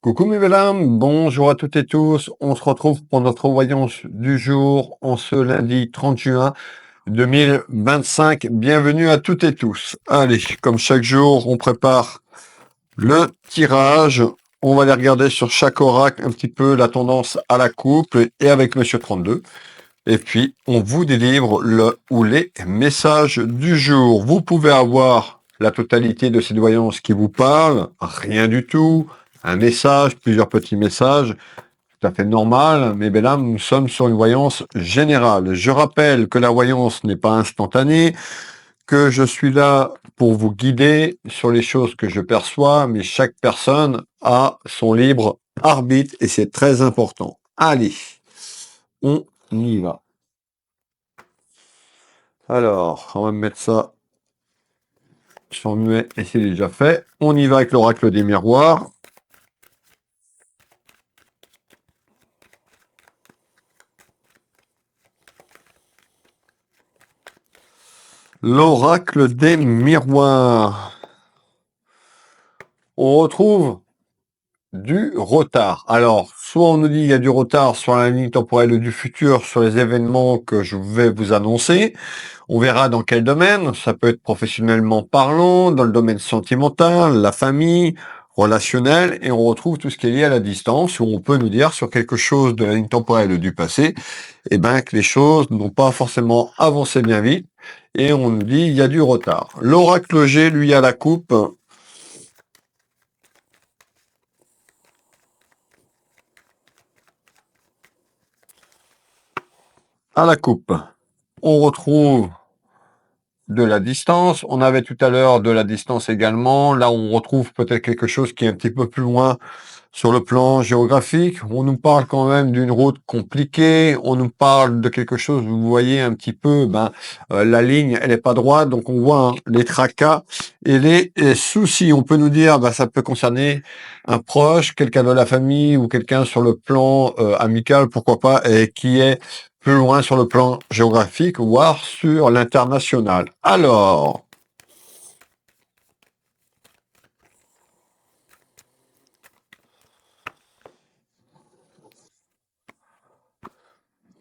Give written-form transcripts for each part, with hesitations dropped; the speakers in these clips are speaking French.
Coucou mes belles âmes, bonjour à toutes et tous. On se retrouve pour notre voyance du jour en ce lundi 30 juin 2025. Bienvenue à toutes et tous. Allez, comme chaque jour, on prépare le tirage. On va aller regarder sur chaque oracle un petit peu la tendance à la couple et avec Monsieur 32. Et puis, on vous délivre le ou les messages du jour. Vous pouvez avoir la totalité de cette voyance qui vous parle, rien du tout, un message, plusieurs petits messages, tout à fait normal, mais ben là, nous sommes sur une voyance générale. Je rappelle que la voyance n'est pas instantanée, que je suis là pour vous guider sur les choses que je perçois, mais chaque personne a son libre arbitre et c'est très important. Allez, on y va. Alors, on va mettre ça sur muet et c'est déjà fait. On y va avec l'oracle des miroirs. L'oracle des miroirs. On retrouve du retard. Alors, soit on nous dit il y a du retard sur la ligne temporelle du futur, sur les événements que je vais vous annoncer. On verra dans quel domaine. Ça peut être professionnellement parlant, dans le domaine sentimental, la famille, relationnel, et on retrouve tout ce qui est lié à la distance, où on peut nous dire sur quelque chose de la ligne temporelle du passé, eh ben, que les choses n'ont pas forcément avancé bien vite, et on nous dit il y a du retard. L'oracle G, lui, à la coupe. À la coupe, on retrouve de la distance. On avait tout à l'heure de la distance également. Là, on retrouve peut-être quelque chose qui est un petit peu plus loin sur le plan géographique. On nous parle quand même d'une route compliquée. On nous parle de quelque chose, vous voyez un petit peu, la ligne, elle est pas droite. Donc, on voit les tracas et les soucis. On peut nous dire, ça peut concerner un proche, quelqu'un de la famille ou quelqu'un sur le plan amical, pourquoi pas, et qui est plus loin sur le plan géographique, voire sur l'international. Alors,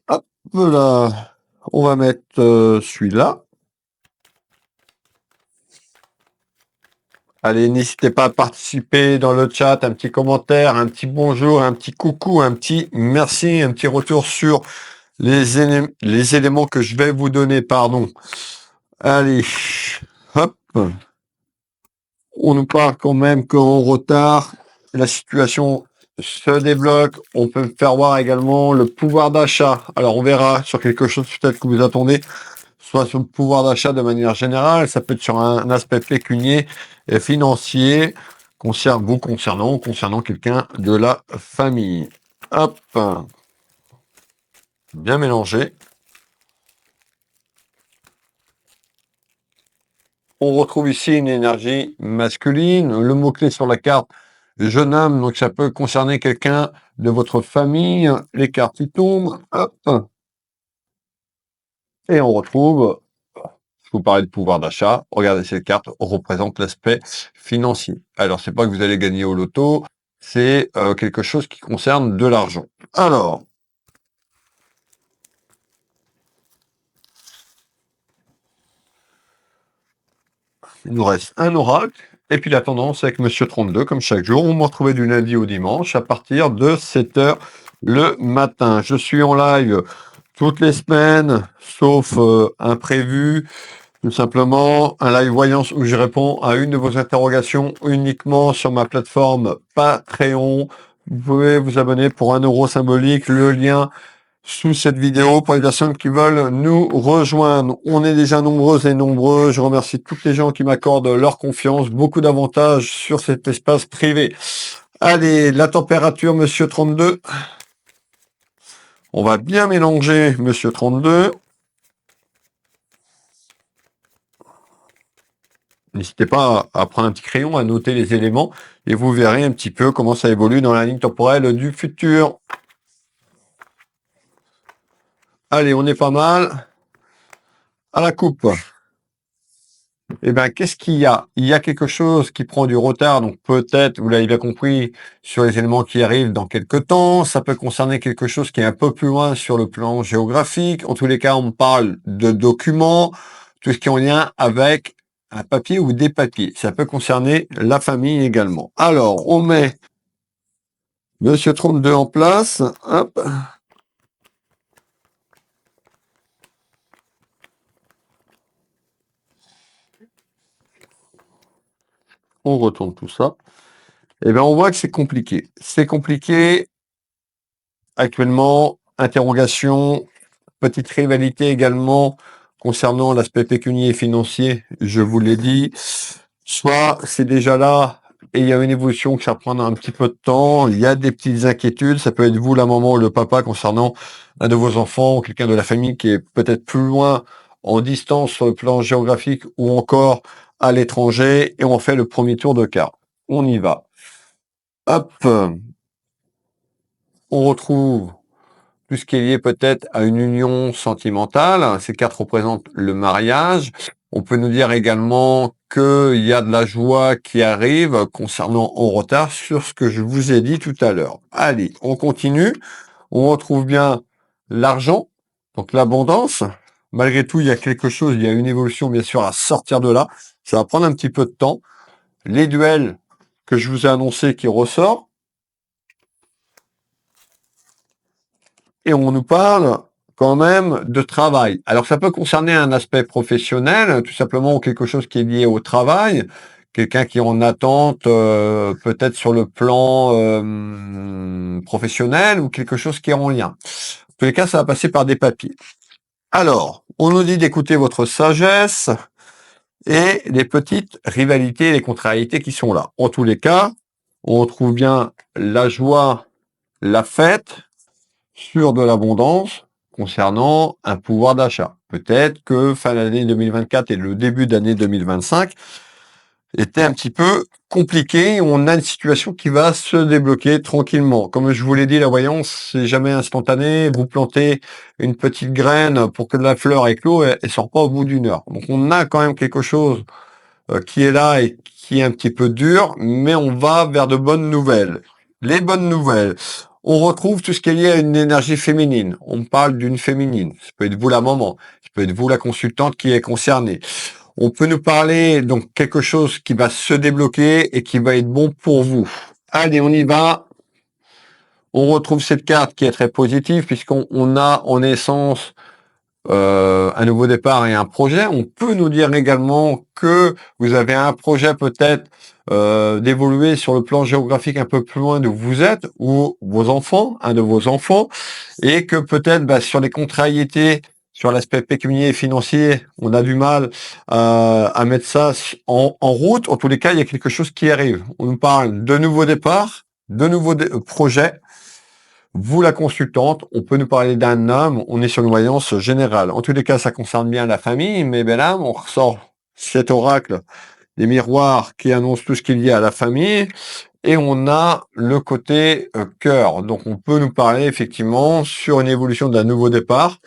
hop là, on va mettre celui-là. Allez, n'hésitez pas à participer dans le chat, un petit commentaire, un petit bonjour, un petit coucou, un petit merci, un petit retour sur les éléments que je vais vous donner, pardon. Allez, hop. On nous parle quand même qu'en retard, la situation se débloque. On peut faire voir également le pouvoir d'achat. Alors, on verra sur quelque chose peut-être que vous attendez, soit sur le pouvoir d'achat de manière générale. Ça peut être sur un aspect pécunier et financier, concernant quelqu'un de la famille. Hop. Bien mélangé. On retrouve ici une énergie masculine. Le mot-clé sur la carte, jeune homme, donc ça peut concerner quelqu'un de votre famille. Les cartes qui tombent. Hop. Et on retrouve, je vous parlais de pouvoir d'achat. Regardez, cette carte représente l'aspect financier. Alors, c'est pas que vous allez gagner au loto, c'est quelque chose qui concerne de l'argent. Alors, il nous reste un oracle. Et puis la tendance avec Monsieur 32, comme chaque jour. On me retrouvez du lundi au dimanche à partir de 7 heures le matin. Je suis en live toutes les semaines, sauf imprévu. Tout simplement, un live voyance où je réponds à une de vos interrogations uniquement sur ma plateforme Patreon. Vous pouvez vous abonner pour 1 euro symbolique. Le lien sous cette vidéo pour les personnes qui veulent nous rejoindre. On est déjà nombreuses et nombreux. Je remercie toutes les gens qui m'accordent leur confiance. Beaucoup d'avantages sur cet espace privé. Allez, la température, Monsieur 32. On va bien mélanger, Monsieur 32. N'hésitez pas à prendre un petit crayon, à noter les éléments, et vous verrez un petit peu comment ça évolue dans la ligne temporelle du futur. Allez, on est pas mal. À la coupe. Eh ben, qu'est-ce qu'il y a? Il y a quelque chose qui prend du retard, donc peut-être, vous l'avez bien compris, sur les éléments qui arrivent dans quelques temps. Ça peut concerner quelque chose qui est un peu plus loin sur le plan géographique. En tous les cas, on parle de documents, tout ce qui est en lien avec un papier ou des papiers. Ça peut concerner la famille également. Alors, on met Monsieur 32 en place. Hop. On retourne tout ça. Eh bien, on voit que c'est compliqué. C'est compliqué actuellement. Interrogation, petite rivalité également concernant l'aspect pécunier et financier, je vous l'ai dit. Soit c'est déjà là et il y a une évolution que ça prend un petit peu de temps, il y a des petites inquiétudes, ça peut être vous la maman ou le papa concernant un de vos enfants ou quelqu'un de la famille qui est peut-être plus loin en distance sur le plan géographique ou encore à l'étranger et on fait le premier tour de carte. On y va. Hop, on retrouve tout ce qui est lié peut-être à une union sentimentale. Ces cartes représentent le mariage. On peut nous dire également qu'il y a de la joie qui arrive concernant en retard sur ce que je vous ai dit tout à l'heure. Allez, on continue. On retrouve bien l'argent, donc l'abondance. Malgré tout, il y a quelque chose, il y a une évolution bien sûr à sortir de là. Ça va prendre un petit peu de temps. Les duels que je vous ai annoncés qui ressortent. Et on nous parle quand même de travail. Alors ça peut concerner un aspect professionnel, tout simplement, ou quelque chose qui est lié au travail, quelqu'un qui est en attente peut-être sur le plan professionnel ou quelque chose qui est en lien. En tous les cas, ça va passer par des papiers. Alors, on nous dit d'écouter votre sagesse et les petites rivalités et les contrariétés qui sont là. En tous les cas, on trouve bien la joie, la fête, sur de l'abondance concernant un pouvoir d'achat. Peut-être que fin d'année 2024 et le début d'année 2025 était un petit peu compliqué. On a une situation qui va se débloquer tranquillement. Comme je vous l'ai dit, la voyance, c'est jamais instantané. Vous plantez une petite graine pour que de la fleur éclose, elle sort pas au bout d'une heure. Donc on a quand même quelque chose qui est là et qui est un petit peu dur, mais on va vers de bonnes nouvelles. Les bonnes nouvelles. On retrouve tout ce qui est lié à une énergie féminine. On parle d'une féminine. Ça peut être vous la maman. Ça peut être vous la consultante qui est concernée. On peut nous parler donc quelque chose qui va se débloquer et qui va être bon pour vous. Allez, on y va. On retrouve cette carte qui est très positive puisqu'on a en essence un nouveau départ et un projet. On peut nous dire également que vous avez un projet peut-être d'évoluer sur le plan géographique un peu plus loin d'où vous êtes, ou vos enfants, un de vos enfants, et que peut-être sur les contrariétés, sur l'aspect pécunier et financier, on a du mal à mettre ça en route. En tous les cas, il y a quelque chose qui arrive. On nous parle de nouveaux départs, de nouveaux projets. Vous, la consultante, on peut nous parler d'un homme, on est sur une voyance générale. En tous les cas, ça concerne bien la famille, mais ben là, on ressort cet oracle des miroirs qui annonce tout ce qu'il y a à la famille, et on a le côté cœur. Donc, on peut nous parler effectivement sur une évolution d'un nouveau départ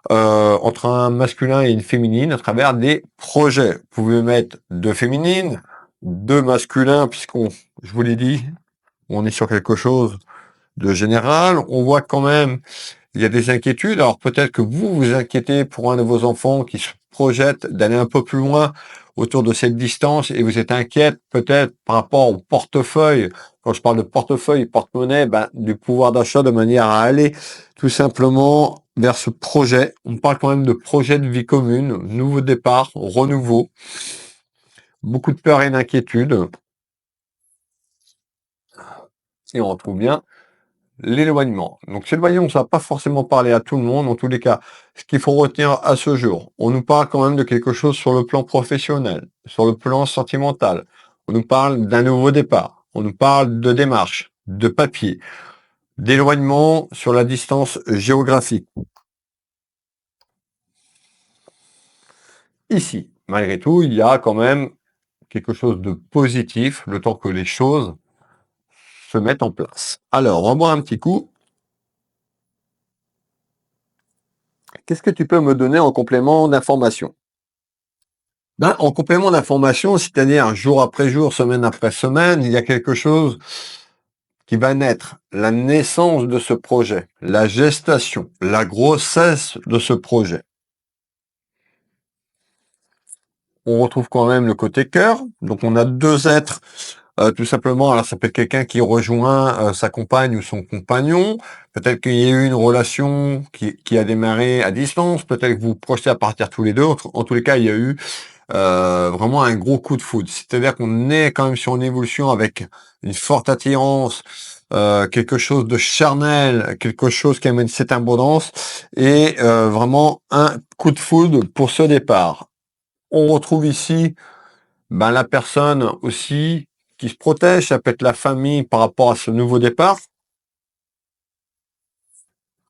entre un masculin et une féminine à travers des projets. Vous pouvez mettre deux féminines, deux masculins, je vous l'ai dit, on est sur quelque chose de général. On voit quand même, il y a des inquiétudes. Alors peut-être que vous vous inquiétez pour un de vos enfants qui se projette d'aller un peu plus loin autour de cette distance et vous êtes inquiète peut-être par rapport au portefeuille. Quand je parle de portefeuille, porte-monnaie, du pouvoir d'achat de manière à aller tout simplement vers ce projet. On parle quand même de projet de vie commune, nouveau départ, renouveau, beaucoup de peur et d'inquiétude. Et on retrouve bien l'éloignement. Donc l'éloignement, ça va pas forcément parler à tout le monde. En tous les cas, ce qu'il faut retenir à ce jour, on nous parle quand même de quelque chose sur le plan professionnel, sur le plan sentimental. On nous parle d'un nouveau départ. On nous parle de démarche, de papier, d'éloignement sur la distance géographique. Ici, malgré tout, il y a quand même quelque chose de positif, le temps que les choses se mettent en place. Alors, on va boire un petit coup. Qu'est-ce que tu peux me donner en complément d'information? Ben, en complément d'information, c'est-à-dire jour après jour, semaine après semaine, il y a quelque chose qui va naître, la naissance de ce projet, la gestation, la grossesse de ce projet. On retrouve quand même le côté cœur, donc on a deux êtres, tout simplement. Alors ça peut être quelqu'un qui rejoint sa compagne ou son compagnon, peut-être qu'il y a eu une relation qui a démarré à distance, peut-être que vous vous projetez à partir tous les deux. En tous les cas, il y a eu vraiment un gros coup de foudre. C'est-à-dire qu'on est quand même sur une évolution avec une forte attirance, quelque chose de charnel, quelque chose qui amène cette abondance et vraiment un coup de foudre pour ce départ. On retrouve ici ben, la personne aussi qui se protège, ça peut être la famille par rapport à ce nouveau départ,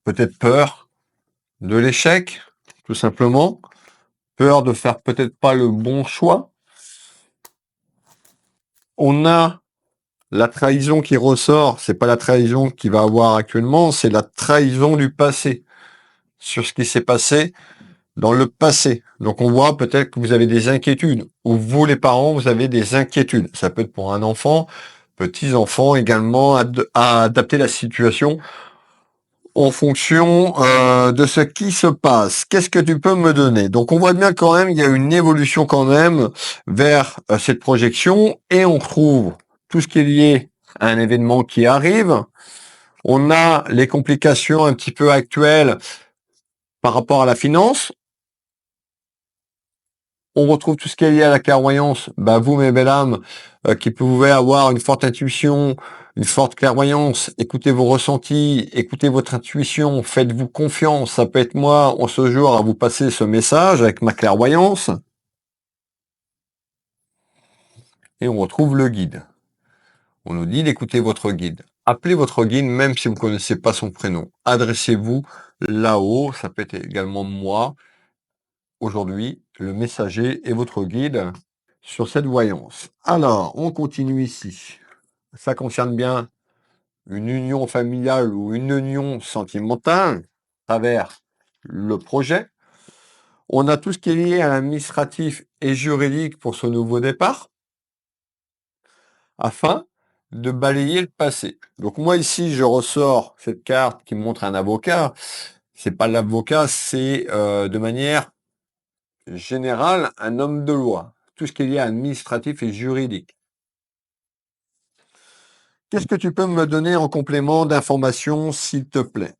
peut-être peur de l'échec, tout simplement, peur de faire peut-être pas le bon choix. On a la trahison qui ressort, c'est pas la trahison qu'il va avoir actuellement, c'est la trahison du passé, sur ce qui s'est passé dans le passé. Donc on voit peut-être que vous avez des inquiétudes, ou vous les parents, vous avez des inquiétudes. Ça peut être pour un enfant, petits-enfants également, à adapter la situation en fonction de ce qui se passe. Qu'est-ce que tu peux me donner? Donc on voit bien quand même, il y a une évolution quand même vers cette projection et on retrouve tout ce qui est lié à un événement qui arrive. On a les complications un petit peu actuelles par rapport à la finance. On retrouve tout ce qui est lié à la clairvoyance. Bah, vous, mes belles âmes, qui pouvez avoir une forte intuition, une forte clairvoyance, écoutez vos ressentis, écoutez votre intuition, faites-vous confiance. Ça peut être moi, en ce jour, à vous passer ce message avec ma clairvoyance. Et on retrouve le guide. On nous dit d'écouter votre guide. Appelez votre guide, même si vous ne connaissez pas son prénom. Adressez-vous là-haut. Ça peut être également moi, aujourd'hui, le messager et votre guide sur cette voyance. Alors, on continue ici. Ça concerne bien une union familiale ou une union sentimentale à travers le projet. On a tout ce qui est lié à l'administratif et juridique pour ce nouveau départ, afin de balayer le passé. Donc moi ici, je ressors cette carte qui montre un avocat. C'est pas l'avocat, c'est de manière générale un homme de loi. Tout ce qui est lié à administratif et juridique. Qu'est-ce que tu peux me donner en complément d'informations, s'il te plaît?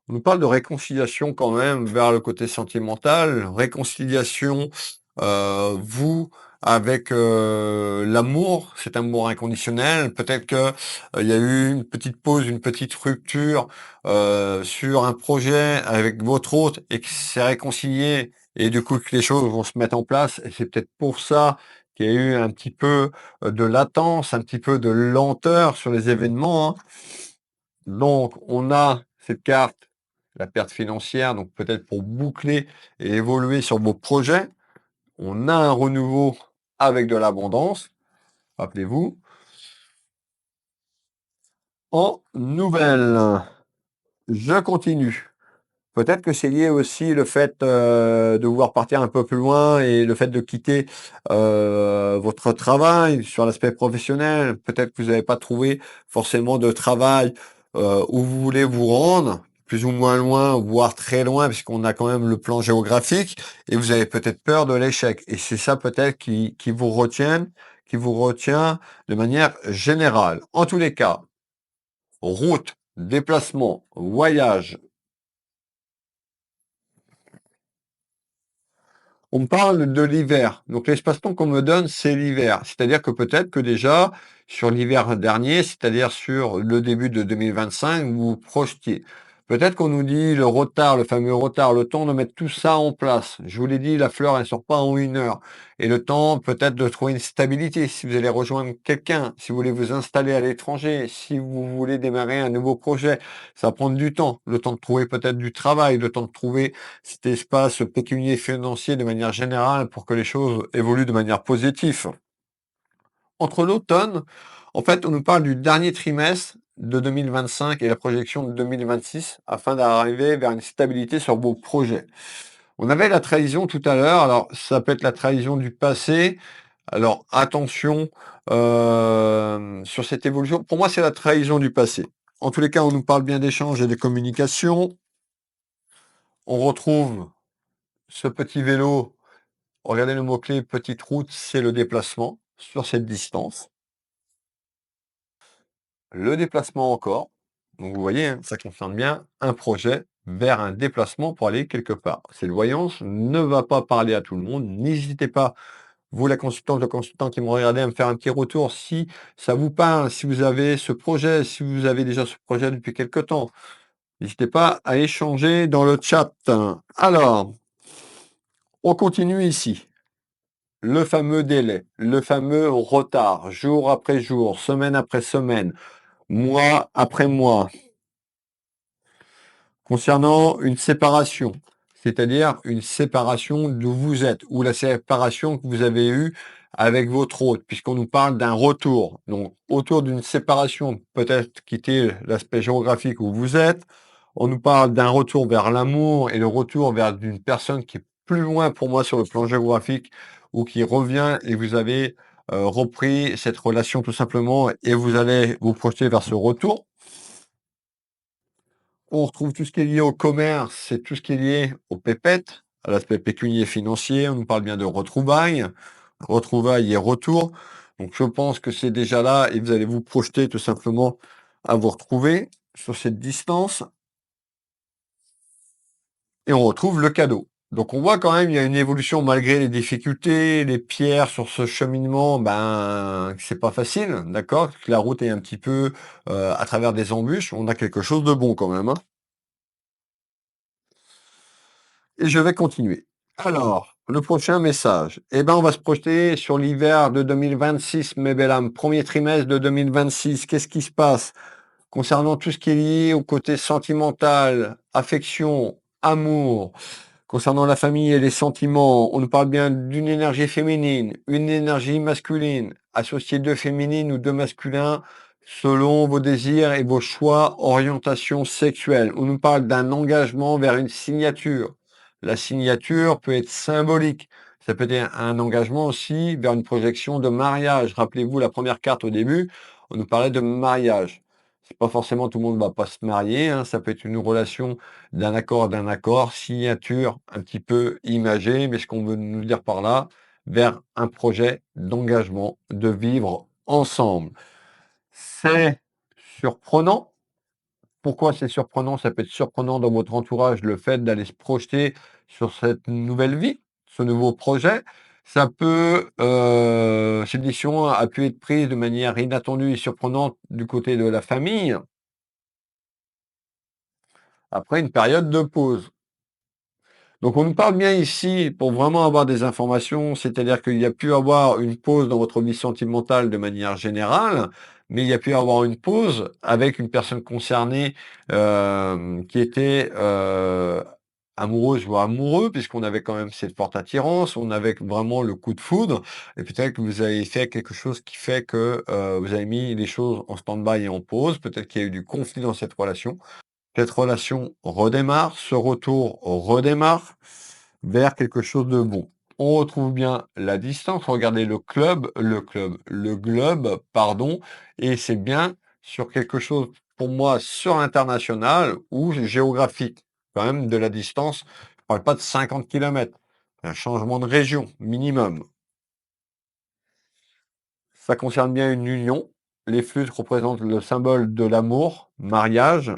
On nous parle de réconciliation quand même vers le côté sentimental, réconciliation, vous avec l'amour, cet amour inconditionnel. Peut-être que il y a eu une petite pause, une petite rupture sur un projet avec votre hôte et que c'est réconcilié et du coup que les choses vont se mettre en place. Et c'est peut-être pour ça qu'il y a eu un petit peu de latence, un petit peu de lenteur sur les événements, hein. Donc, on a cette carte, la perte financière, donc peut-être pour boucler et évoluer sur vos projets. On a un renouveau avec de l'abondance, rappelez-vous, en nouvelle. Je continue. Peut-être que c'est lié aussi le fait de vouloir partir un peu plus loin et le fait de quitter votre travail sur l'aspect professionnel. Peut-être que vous n'avez pas trouvé forcément de travail où vous voulez vous rendre, plus ou moins loin, voire très loin, puisqu'on a quand même le plan géographique, et vous avez peut-être peur de l'échec. Et c'est ça peut-être qui vous retient de manière générale. En tous les cas, route, déplacement, voyage. On me parle de l'hiver. Donc l'espace-temps qu'on me donne, c'est l'hiver. C'est-à-dire que peut-être que déjà, sur l'hiver dernier, c'est-à-dire sur le début de 2025, vous vous projetiez. Peut-être qu'on nous dit le retard, le fameux retard, le temps de mettre tout ça en place. Je vous l'ai dit, la fleur, elle sort pas en 1 heure. Et le temps, peut-être, de trouver une stabilité. Si vous allez rejoindre quelqu'un, si vous voulez vous installer à l'étranger, si vous voulez démarrer un nouveau projet, ça va prendre du temps. Le temps de trouver peut-être du travail, le temps de trouver cet espace pécunier financier de manière générale pour que les choses évoluent de manière positive. Entre l'automne, en fait, on nous parle du dernier trimestre de 2025 et la projection de 2026 afin d'arriver vers une stabilité sur vos projets. On avait la trahison tout à l'heure, alors ça peut être la trahison du passé. Alors attention sur cette évolution. Pour moi, c'est la trahison du passé. En tous les cas, on nous parle bien d'échanges et de communication. On retrouve ce petit vélo. Regardez le mot-clé petite route, c'est le déplacement sur cette distance. Le déplacement encore. Donc vous voyez, hein, ça concerne bien un projet vers un déplacement pour aller quelque part. Cette voyance ne va pas parler à tout le monde. N'hésitez pas, vous la consultante, le consultant qui me regardez, à me faire un petit retour si ça vous parle, si vous avez ce projet, si vous avez déjà ce projet depuis quelque temps. N'hésitez pas à échanger dans le chat. Alors, on continue ici. Le fameux délai, le fameux retard, jour après jour, semaine après semaine, mois après mois, concernant une séparation, c'est-à-dire une séparation d'où vous êtes, ou la séparation que vous avez eue avec votre hôte, puisqu'on nous parle d'un retour. Donc, autour d'une séparation, peut-être quitter l'aspect géographique où vous êtes, on nous parle d'un retour vers l'amour et le retour vers une personne qui est plus loin pour moi sur le plan géographique ou qui revient et vous avez repris cette relation tout simplement et vous allez vous projeter vers ce retour. On retrouve tout ce qui est lié au commerce, c'est tout ce qui est lié au pépettes, à l'aspect pécunier financier. On nous parle bien de retrouvailles et retour. Donc je pense que c'est déjà là et vous allez vous projeter tout simplement à vous retrouver sur cette distance. Et on retrouve le cadeau. Donc on voit quand même, il y a une évolution malgré les difficultés, les pierres sur ce cheminement, ben que c'est pas facile, d'accord? Que la route est un petit peu à travers des embûches, on a quelque chose de bon quand même, hein. Et je vais continuer. Alors, le prochain message. Eh ben, on va se projeter sur l'hiver de 2026, mes belles âmes. Premier trimestre de 2026. Qu'est-ce qui se passe concernant tout ce qui est lié au côté sentimental, affection, amour? Concernant la famille et les sentiments, on nous parle bien d'une énergie féminine, une énergie masculine, associer deux féminines ou deux masculins selon vos désirs et vos choix, orientation sexuelle. On nous parle d'un engagement vers une signature. La signature peut être symbolique. Ça peut être un engagement aussi vers une projection de mariage. Rappelez-vous la première carte au début, on nous parlait de mariage. C'est pas forcément tout le monde va pas se marier, hein. Ça peut être une relation d'un accord, signature un petit peu imagée, mais ce qu'on veut nous dire par là, vers un projet d'engagement, de vivre ensemble. C'est surprenant. Pourquoi c'est surprenant? Ça peut être surprenant dans votre entourage, le fait d'aller se projeter sur cette nouvelle vie, ce nouveau projet. Ça peut, cette décision a pu être prise de manière inattendue et surprenante du côté de la famille, après une période de pause. Donc on nous parle bien ici, pour vraiment avoir des informations, c'est-à-dire qu'il y a pu avoir une pause dans votre vie sentimentale de manière générale, mais il y a pu avoir une pause avec une personne concernée qui était amoureuse ou amoureux, puisqu'on avait quand même cette forte attirance, on avait vraiment le coup de foudre, et peut-être que vous avez fait quelque chose qui fait que vous avez mis les choses en stand-by et en pause, peut-être qu'il y a eu du conflit dans cette relation. Cette relation redémarre, ce retour redémarre vers quelque chose de bon. On retrouve bien la distance. Regardez le globe, pardon, et c'est bien sur quelque chose, pour moi, sur l'international ou géographique. Quand même de la distance, je parle pas de 50 kilomètres. Un changement de région, minimum. Ça concerne bien une union. Les flûtes représentent le symbole de l'amour, mariage,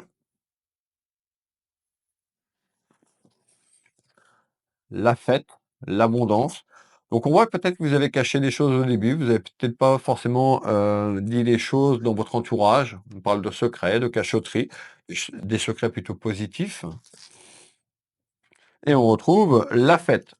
la fête, l'abondance. Donc on voit peut-être que vous avez caché des choses au début, vous avez peut-être pas forcément dit les choses dans votre entourage. On parle de secrets, de cachotterie, des secrets plutôt positifs. Et on retrouve la fête.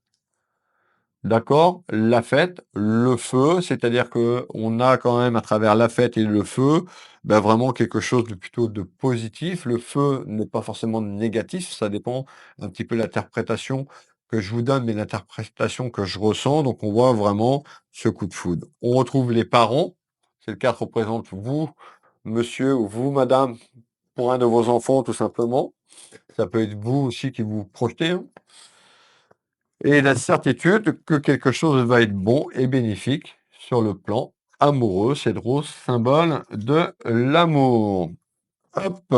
D'accord? La fête, le feu, c'est-à-dire que on a quand même à travers la fête et le feu, ben vraiment quelque chose de plutôt de positif. Le feu n'est pas forcément négatif, ça dépend un petit peu de l'interprétation que je vous donne, mais l'interprétation que je ressens. Donc on voit vraiment ce coup de foudre. On retrouve les parents, cette carte représente vous, monsieur ou vous, madame, pour un de vos enfants, tout simplement. Ça peut être vous aussi qui vous projetez, hein. Et la certitude que quelque chose va être bon et bénéfique sur le plan amoureux, cette rose symbole de l'amour. Hop!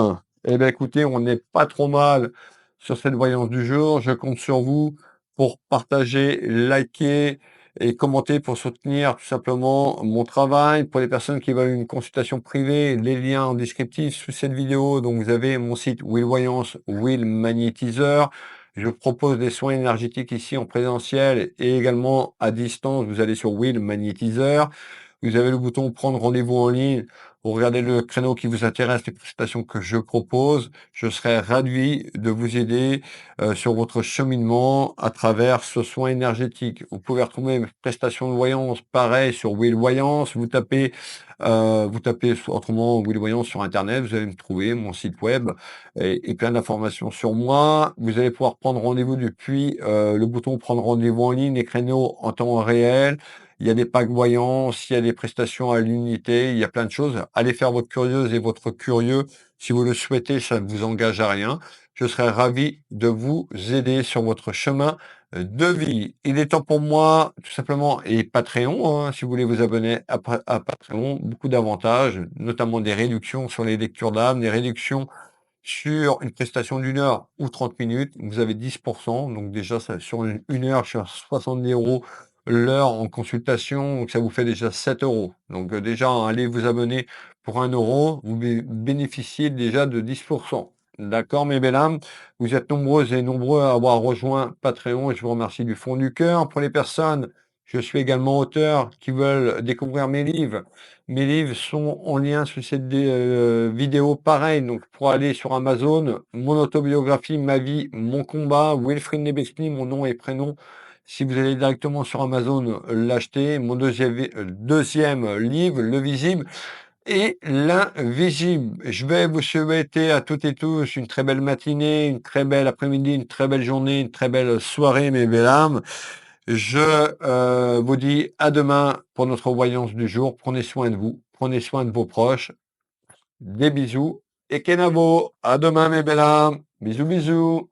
Eh bien, écoutez, on n'est pas trop mal sur cette voyance du jour. Je compte sur vous pour partager, liker et commenter pour soutenir tout simplement mon travail. Pour les personnes qui veulent une consultation privée, les liens en descriptif sous cette vidéo. Donc, vous avez mon site Will Voyance, Will Magnétiseur. Je propose des soins énergétiques ici en présentiel et également à distance. Vous allez sur Will Magnétiseur. Vous avez le bouton prendre rendez-vous en ligne. Vous regardez le créneau qui vous intéresse, les prestations que je propose. Je serai ravi de vous aider sur votre cheminement à travers ce soin énergétique. Vous pouvez retrouver mes prestations de voyance, pareil, sur Will Voyance. Vous tapez autrement Will Voyance sur Internet, vous allez me trouver, mon site web et plein d'informations sur moi. Vous allez pouvoir prendre rendez-vous depuis le bouton prendre rendez-vous en ligne, les créneaux en temps réel. Il y a des packs voyance, il y a des prestations à l'unité, il y a plein de choses. Allez faire votre curieuse et votre curieux. Si vous le souhaitez, ça ne vous engage à rien. Je serai ravi de vous aider sur votre chemin de vie. Il est temps pour moi, tout simplement, et Patreon, hein, si vous voulez vous abonner à Patreon, beaucoup d'avantages, notamment des réductions sur les lectures d'âme, des réductions sur une prestation d'une heure ou 30 minutes, vous avez 10%. Donc déjà, sur une heure, sur 70 euros l'heure en consultation. Donc ça vous fait déjà 7 euros. Donc déjà, allez vous abonner pour 1 euro. Vous bénéficiez déjà de 10%. D'accord, mes belles âmes? Vous êtes nombreuses et nombreux à avoir rejoint Patreon et je vous remercie du fond du cœur. Pour les personnes, je suis également auteur qui veulent découvrir mes livres. Mes livres sont en lien sur cette vidéo pareil. Donc, pour aller sur Amazon, mon autobiographie, ma vie, mon combat, Wilfried Nebesny, mon nom et prénom. Si vous allez directement sur Amazon l'acheter, mon deuxième livre, Le Visible et l'Invisible. Je vais vous souhaiter à toutes et tous une très belle matinée, une très belle après-midi, une très belle journée, une très belle soirée, mes belles âmes. Je vous dis à demain pour notre voyance du jour. Prenez soin de vous, prenez soin de vos proches. Des bisous et Kenavo. À demain mes belles âmes. Bisous bisous.